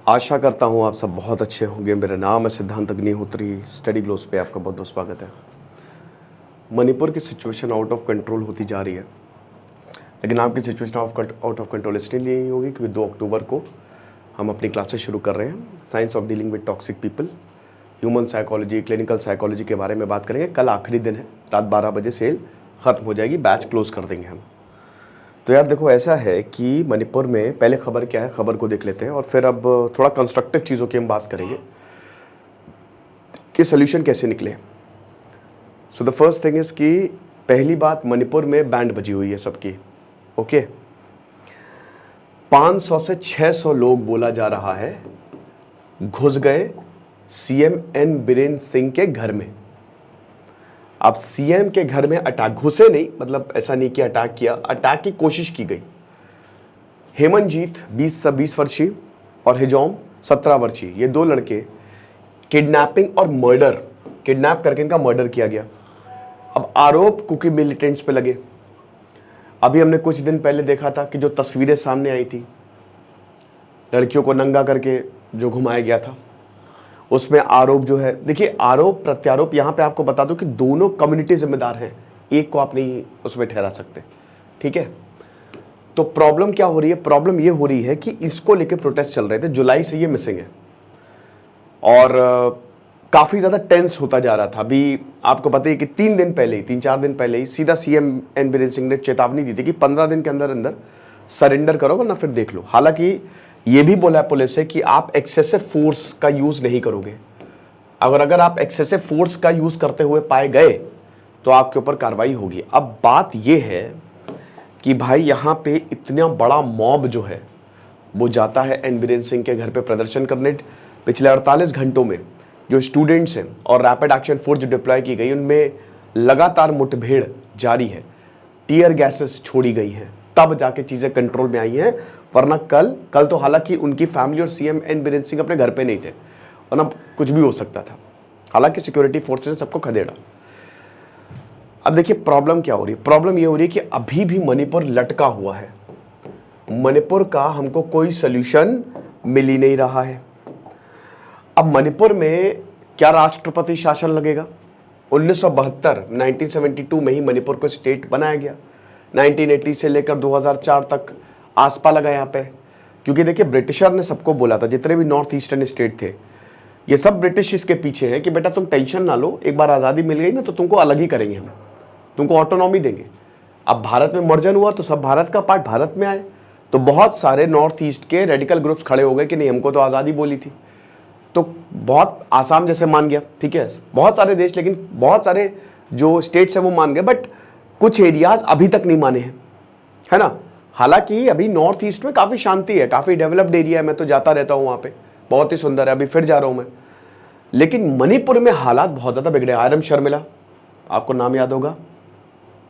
आशा करता हूँ आप सब बहुत अच्छे होंगे। मेरा नाम है सिद्धांत अग्निहोत्री। स्टडी ग्लोस पे आपका बहुत बहुत स्वागत है। मणिपुर की सिचुएशन आउट ऑफ कंट्रोल होती जा रही है, लेकिन आपकी सिचुएशन आउट ऑफ कंट्रोल इसलिए नहीं होगी क्योंकि 2 अक्टूबर को हम अपनी क्लासेस शुरू कर रहे हैं। Science of dealing with toxic people, human psychology, clinical psychology के बारे में बात करेंगे। कल आखिरी दिन है, रात 12 बजे सेल ख़त्म हो जाएगी, बैच क्लोज कर देंगे हम। तो यार देखो, ऐसा है कि मणिपुर में पहले खबर क्या है, खबर को देख लेते हैं और फिर अब थोड़ा कंस्ट्रक्टिव चीज़ों की हम बात करेंगे कि सोल्यूशन कैसे निकले। So the first thing is कि पहली बात, मणिपुर में बैंड बजी हुई है सबकी। ओके, 500 से 600 लोग बोला जा रहा है घुस गए सीएम एन बीरेन सिंह के घर में। अब सीएम के घर में अटैक, घुसे नहीं, मतलब ऐसा नहीं कि अटैक किया, अटैक की कोशिश की गई। हेमनजीत 20 वर्षीय और हिजोम 17 वर्षीय, ये 2 लड़के किडनैपिंग और मर्डर, किडनैप करके इनका मर्डर किया गया। अब आरोप कुकी मिलिटेंट्स पे लगे। अभी हमने कुछ दिन पहले देखा था कि जो तस्वीरें सामने आई थी लड़कियों को नंगा करके जो घुमाया गया था, उसमें आरोप जो है, देखिए आरोप प्रत्यारोप, यहां पे आपको बता दूं कि दोनों कम्युनिटी जिम्मेदार हैं, एक को आप नहीं उसमें ठहरा सकते। ठीक है, तो प्रॉब्लम क्या हो रही है? प्रॉब्लम ये हो रही है कि इसको लेके प्रोटेस्ट चल रहे थे, जुलाई से ये मिसिंग है और काफी ज्यादा टेंस होता जा रहा था। अभी आपको पता है कि 3-4 दिन पहले ही सीधा सीएम एन बीरेन सिंह ने चेतावनी दी थी कि 15 दिन के अंदर अंदर सरेंडर करो वरना फिर देख लो। हालांकि ये भी बोला है पुलिस से कि आप एक्सेसिव फोर्स का यूज नहीं करोगे, अगर आप एक्सेसिव फोर्स का यूज करते हुए पाए गए तो आपके ऊपर कार्रवाई होगी। अब बात ये है कि भाई यहाँ पे इतना बड़ा मॉब जो है वो जाता है एन बीरेन सिंह के घर पे प्रदर्शन करने। पिछले 48 घंटों में जो स्टूडेंट्स हैं और रैपिड एक्शन फोर्स जो डिप्लॉय की गई, उनमें लगातार मुठभेड़ जारी है, टीयर गैसेस छोड़ी गई हैं, तब जाके चीजें कंट्रोल में आई हैं। वरना कल तो हालांकि उनकी फैमिली और सीएम एन बीरेन सिंह अपने घर पे नहीं थे, वरना कुछ भी हो सकता था। हालांकि सिक्योरिटी फोर्सेस ने सबको खदेड़ा। अब देखिए प्रॉब्लम क्या हो रही है? प्रॉब्लम ये हो रही है कि अभी भी मणिपुर लटका हुआ है। मणिपुर का हमको कोई सोल्यूशन मिल ही नहीं रहा है। अब मणिपुर में क्या राष्ट्रपति शासन लगेगा? 1972 में ही मणिपुर को स्टेट बनाया गया। 1980 से लेकर 2004 तक आसपा लगा यहाँ पे, क्योंकि देखिए ब्रिटिशर ने सबको बोला था, जितने भी नॉर्थ ईस्टर्न स्टेट थे ये सब ब्रिटिश इसके पीछे है कि बेटा तुम टेंशन ना लो, एक बार आज़ादी मिल गई ना तो तुमको अलग ही करेंगे, हम तुमको ऑटोनॉमी देंगे। अब भारत में मर्जन हुआ तो सब भारत का पार्ट भारत में आए, तो बहुत सारे नॉर्थ ईस्ट के रेडिकल ग्रुप्स खड़े हो गए कि नहीं, हमको तो आज़ादी बोली थी। तो बहुत आसाम जैसे मान गया, ठीक है, बहुत सारे देश, लेकिन बहुत सारे जो स्टेट्स हैं वो मान गए, बट कुछ एरियाज अभी तक नहीं माने हैं, है ना। हालांकि अभी नॉर्थ ईस्ट में काफ़ी शांति है, काफ़ी डेवलप्ड एरिया है, मैं तो जाता रहता हूँ वहाँ पे, बहुत ही सुंदर है, अभी फिर जा रहा हूँ मैं। लेकिन मणिपुर में हालात बहुत ज़्यादा बिगड़े। आरएम शर्मिला, आपको नाम याद होगा,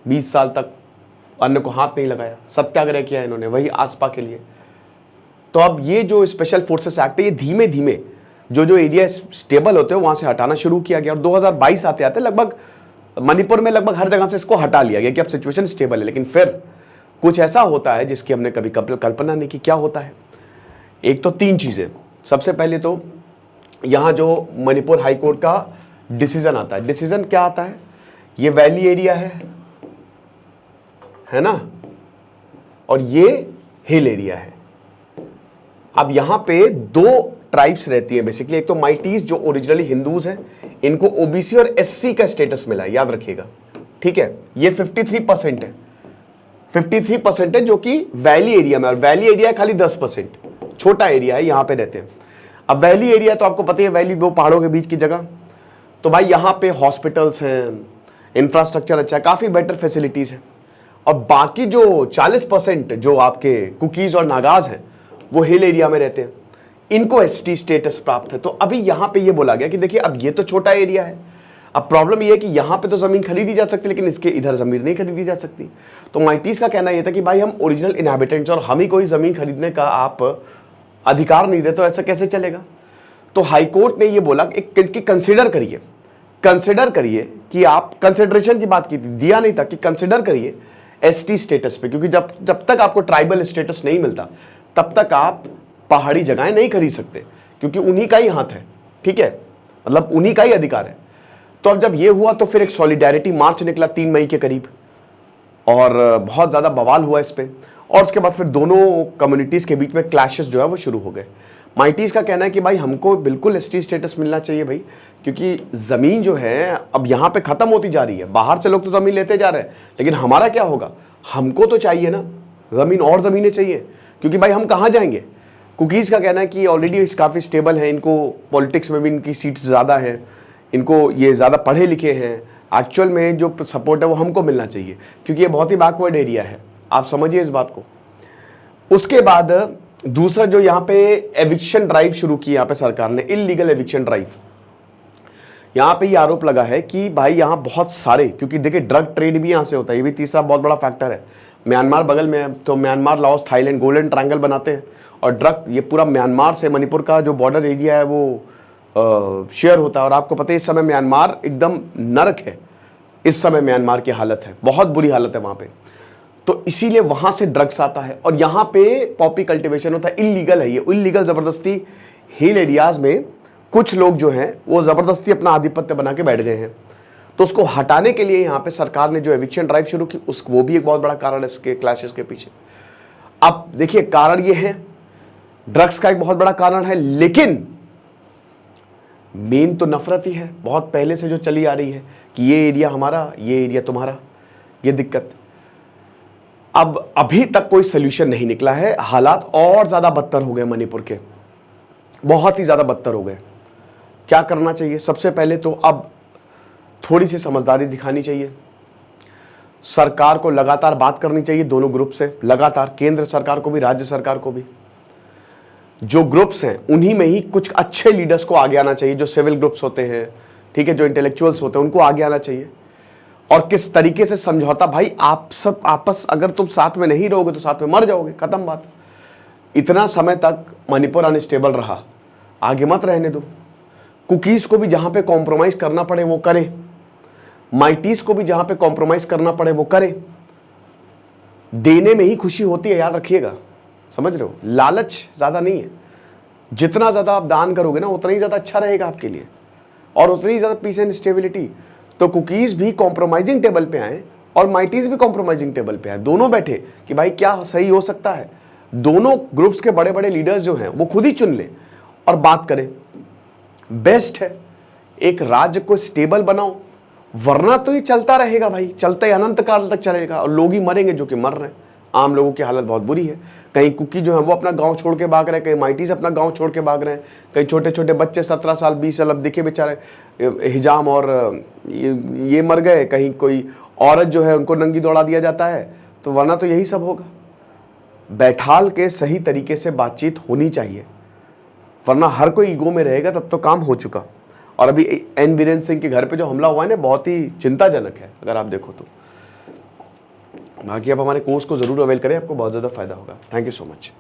20 साल तक अन्न को हाथ नहीं लगाया, सत्याग्रह किया इन्होंने वही आसपा के लिए। तो अब ये जो स्पेशल फोर्सेस एक्ट है, ये धीमे धीमे जो एरिया स्टेबल होते हैं वहां से हटाना शुरू किया गया और 2022 आते आते लगभग मणिपुर में लगभग हर जगह से इसको हटा लिया गया कि अब सिचुएशन स्टेबल है। लेकिन फिर कुछ ऐसा होता है जिसकी हमने कभी कल्पना नहीं की। क्या होता है? एक तो 3 चीजें। सबसे पहले तो यहां जो मणिपुर हाईकोर्ट का डिसीजन आता है, डिसीजन क्या आता है, ये वैली एरिया है ना, और ये हिल एरिया है। अब यहां पे 2 ट्राइब्स रहती है बेसिकली। एक तो माइटीज जो ओरिजिनली हिंदूज हैं, इनको ओबीसी और एससी का स्टेटस मिला है, याद रखिएगा, ठीक है। ये 53% है, 53% है जो कि वैली एरिया में, और वैली एरिया है खाली 10%, छोटा एरिया है, यहां पे रहते हैं। अब वैली एरिया तो आपको पता है, वैली 2 पहाड़ों के बीच की जगह, तो भाई यहां पे हॉस्पिटल्स हैं, इंफ्रास्ट्रक्चर अच्छा है, काफी बेटर फैसिलिटीज है। और बाकी जो 40% जो आपके कुकीज और नागाज हैं वो हिल एरिया में रहते हैं, इनको एसटी स्टेटस प्राप्त है। तो अभी यहां पे ये बोला गया कि देखिए अब ये तो छोटा एरिया है, अब प्रॉब्लम ये है कि यहां पे तो जमीन खरीदी जा सकती, लेकिन इसके इधर जमीन नहीं खरीदी जा सकती। तो माइटीज का कहना यह था कि भाई हम ओरिजिनल इनहैबिटेंट्स और हम ही कोई जमीन खरीदने का आप अधिकार नहीं देते, तो ऐसा कैसे चलेगा। तो हाईकोर्ट ने ये बोला कि कंसिडर करिए कि आप, कंसिडरेशन की बात की थी, दिया नहीं था, कि कंसिडर करिए एसटी स्टेटस पे, क्योंकि जब तक आपको ट्राइबल स्टेटस नहीं मिलता तब तक आप पहाड़ी जगहें नहीं खरीद सकते, क्योंकि उन्हीं का ही हाथ है, ठीक है, मतलब उन्हीं का ही अधिकार है। तो अब जब ये हुआ तो फिर एक सॉलिडेरिटी मार्च निकला 3 मई के करीब, और बहुत ज़्यादा बवाल हुआ इस पर, और उसके बाद फिर दोनों कम्युनिटीज़ के बीच में क्लैशेस जो है वो शुरू हो गए। माइटीज़ का कहना है कि भाई हमको बिल्कुल एसटी स्टेटस मिलना चाहिए भाई, क्योंकि ज़मीन जो है अब यहाँ पे ख़त्म होती जा रही है, बाहर से लोग तो ज़मीन लेते जा रहे हैं, लेकिन हमारा क्या होगा, हमको तो चाहिए ना ज़मीन, और ज़मीनें चाहिए, क्योंकि भाई हम कहाँ जाएंगे। कुकीज़ का कहना है कि ऑलरेडी काफ़ी स्टेबल है, इनको पॉलिटिक्स में भी इनकी सीट्स ज़्यादा हैं, इनको ये ज़्यादा पढ़े लिखे हैं, एक्चुअल में जो सपोर्ट है वो हमको मिलना चाहिए, क्योंकि ये बहुत ही बैकवर्ड एरिया है, आप समझिए इस बात को। उसके बाद दूसरा जो यहाँ पे एविक्शन ड्राइव शुरू की यहाँ पे सरकार ने, इलीगल एविक्शन ड्राइव। यहाँ पे ये आरोप लगा है कि भाई यहाँ बहुत सारे, क्योंकि देखिए ड्रग ट्रेड भी यहाँ से होता है, ये भी तीसरा बहुत बड़ा फैक्टर है। म्यांमार बगल में है, तो Myanmar, Laos, Thailand golden triangle बनाते हैं, और ड्रग ये पूरा म्यांमार से मणिपुर का जो बॉर्डर एरिया है वो शेयर होता है। और आपको पता है इस समय म्यांमार एकदम नरक है, इस समय म्यांमार की हालत है, बहुत बुरी हालत है वहाँ पे, तो इसीलिए वहाँ से ड्रग्स आता है, और यहाँ पे पॉपी कल्टीवेशन होता है, इलीगल है ये, इलीगल ज़बरदस्ती हिल एरियाज़ में कुछ लोग जो हैं वो ज़बरदस्ती अपना आधिपत्य बना के बैठ गए हैं। तो उसको हटाने के लिए यहाँ पे सरकार ने जो एविक्शन ड्राइव शुरू की, वो भी एक बहुत बड़ा कारण है इसके क्लैशेस के पीछे। अब देखिए कारण ये है, ड्रग्स का एक बहुत बड़ा कारण है, लेकिन मेन तो नफरत ही है, बहुत पहले से जो चली आ रही है कि ये एरिया हमारा, ये एरिया तुम्हारा, ये दिक्कत। अब अभी तक कोई सोल्यूशन नहीं निकला है, हालात और ज़्यादा बदतर हो गए मणिपुर के, बहुत ही ज़्यादा बदतर हो गए। क्या करना चाहिए? सबसे पहले तो अब थोड़ी सी समझदारी दिखानी चाहिए, सरकार को लगातार बात करनी चाहिए दोनों ग्रुप से, लगातार, केंद्र सरकार को भी, राज्य सरकार को भी। जो ग्रुप्स हैं उन्हीं में ही कुछ अच्छे लीडर्स को आगे आना चाहिए, जो सिविल ग्रुप्स होते हैं, ठीक है, जो इंटेलेक्चुअल्स होते हैं, उनको आगे आना चाहिए। और किस तरीके से समझौता, भाई आप सब आपस, अगर तुम साथ में नहीं रहोगे तो साथ में मर जाओगे, खत्म बात। इतना समय तक मणिपुर अनस्टेबल रहा, आगे मत रहने दो। कुकीज़ को भी जहां पे कॉम्प्रोमाइज करना पड़े वो करे, माइटीज को भी जहां पे कॉम्प्रोमाइज करना पड़े वो करे। देने में ही खुशी होती है, याद रखिएगा, समझ रहे हो, लालच ज्यादा नहीं है। जितना ज्यादा आप दान करोगे ना उतना ही ज्यादा अच्छा रहेगा आपके लिए, और उतनी ज्यादा पीस एंड स्टेबिलिटी। तो कुकीज़ भी कॉम्प्रोमाइजिंग टेबल पे आए और माइटीज भी कॉम्प्रोमाइजिंग टेबल पे आए, दोनों बैठे कि भाई क्या सही हो सकता है। दोनों ग्रुप्स के बड़े बड़े लीडर्स जो हैं वो खुद ही चुन ले और बात करें, बेस्ट है। एक राज्य को स्टेबल बनाओ, वरना तो ये चलता रहेगा भाई, चलते अनंत काल तक चलेगा, और लोग ही मरेंगे जो कि मर रहे हैं। आम लोगों की हालत बहुत बुरी है, कहीं कुकी जो है वो अपना गांव छोड़ के भाग रहे हैं, कहीं माइटीज अपना गांव छोड़ के भाग रहे हैं, कहीं छोटे छोटे बच्चे 17 साल 20 साल अब दिखे बेचारे हिजाम और ये मर गए, कहीं कोई औरत जो है उनको नंगी दौड़ा दिया जाता है। तो वरना तो यही सब होगा। बैठाल के सही तरीके से बातचीत होनी चाहिए, वरना हर कोई ईगो में रहेगा तब तो काम हो चुका। और अभी एन वीरेंद्र सिंह के घर पे जो हमला हुआ है ना, बहुत ही चिंताजनक है अगर आप देखो तो। बाकी आप हमारे कोर्स को जरूर अवेल करें, आपको बहुत ज़्यादा फायदा होगा। Thank you so much.